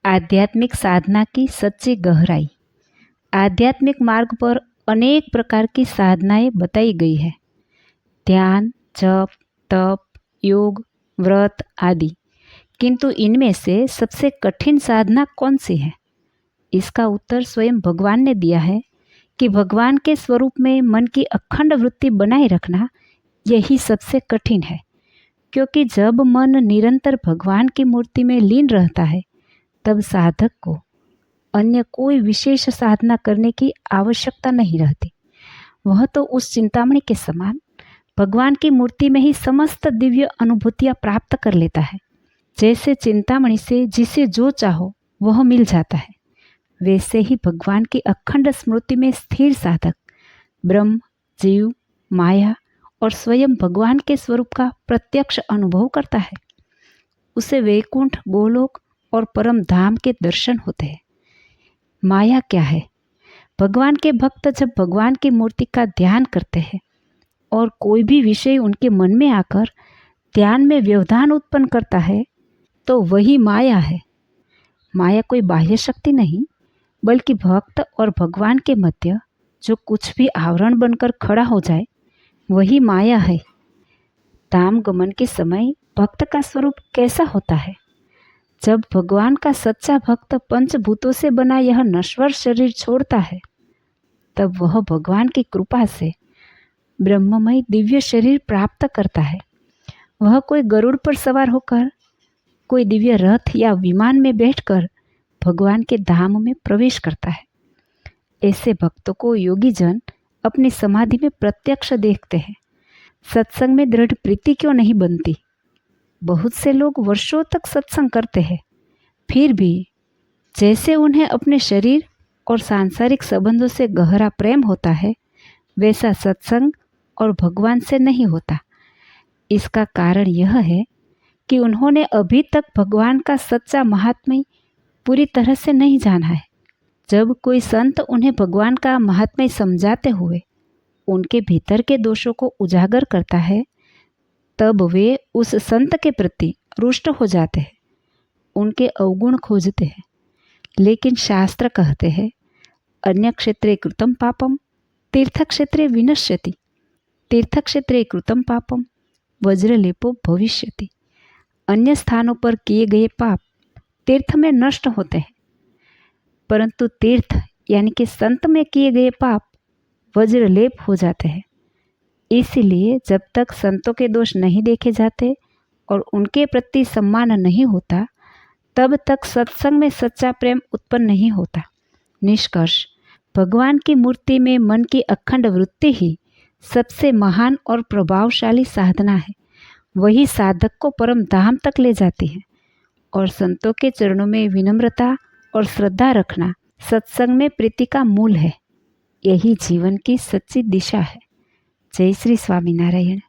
आध्यात्मिक साधना की सच्ची गहराई। आध्यात्मिक मार्ग पर अनेक प्रकार की साधनाएं बताई गई है। ध्यान, जप, तप, योग, व्रत आदि। किंतु इनमें से सबसे कठिन साधना कौन सी है? इसका उत्तर स्वयं भगवान ने दिया है कि भगवान के स्वरूप में मन की अखंड वृत्ति बनाए रखना यही सबसे कठिन है। क्योंकि जब मन निरंतर भगवान की मूर्ति में लीन रहता है तब साधक को अन्य कोई विशेष साधना करने की आवश्यकता नहीं रहती। वह तो उस चिंतामणि के समान भगवान की मूर्ति में ही समस्त दिव्य अनुभूतियां प्राप्त कर लेता है। जैसे चिंतामणि से जिसे जो चाहो वह मिल जाता है, वैसे ही भगवान की अखंड स्मृति में स्थिर साधक ब्रह्म, जीव, माया और स्वयं भगवान के स्वरूप का प्रत्यक्ष अनुभव करता है। उसे वैकुंठ, गोलोक और परम धाम के दर्शन होते हैं। माया क्या है? भगवान के भक्त जब भगवान की मूर्ति का ध्यान करते हैं और कोई भी विषय उनके मन में आकर ध्यान में व्यवधान उत्पन्न करता है तो वही माया है। माया कोई बाह्य शक्ति नहीं, बल्कि भक्त और भगवान के मध्य जो कुछ भी आवरण बनकर खड़ा हो जाए वही माया है। धाम गमन के समय भक्त का स्वरूप कैसा होता है? जब भगवान का सच्चा भक्त पंचभूतों से बना यह नश्वर शरीर छोड़ता है तब वह भगवान की कृपा से ब्रह्ममय दिव्य शरीर प्राप्त करता है। वह कोई गरुड़ पर सवार होकर, कोई दिव्य रथ या विमान में बैठकर भगवान के धाम में प्रवेश करता है। ऐसे भक्तों को योगी जन अपनी समाधि में प्रत्यक्ष देखते हैं। सत्संग में दृढ़ प्रीति क्यों नहीं बनती? बहुत से लोग वर्षों तक सत्संग करते हैं, फिर भी जैसे उन्हें अपने शरीर और सांसारिक संबंधों से गहरा प्रेम होता है वैसा सत्संग और भगवान से नहीं होता। इसका कारण यह है कि उन्होंने अभी तक भगवान का सच्चा महात्म्य पूरी तरह से नहीं जाना है। जब कोई संत उन्हें भगवान का महात्म्य समझाते हुए उनके भीतर के दोषों को उजागर करता है तब वे उस संत के प्रति रुष्ट हो जाते हैं, उनके अवगुण खोजते हैं। लेकिन शास्त्र कहते हैं, अन्य क्षेत्रे कृतं पापम तीर्थक्षेत्रे विनश्यति, तीर्थक्षेत्रे कृतं पापम वज्रलेपो भविष्यति। अन्य स्थानों पर किए गए पाप तीर्थ में नष्ट होते हैं, परंतु तीर्थ यानी कि संत में किए गए पाप वज्रलेप हो जाते हैं। इसीलिए जब तक संतों के दोष नहीं देखे जाते और उनके प्रति सम्मान नहीं होता तब तक सत्संग में सच्चा प्रेम उत्पन्न नहीं होता। निष्कर्ष, भगवान की मूर्ति में मन की अखंड वृत्ति ही सबसे महान और प्रभावशाली साधना है। वही साधक को परम धाम तक ले जाती है और संतों के चरणों में विनम्रता और श्रद्धा रखना सत्संग में प्रीति का मूल है। यही जीवन की सच्ची दिशा है। जय श्री स्वामीनारायण।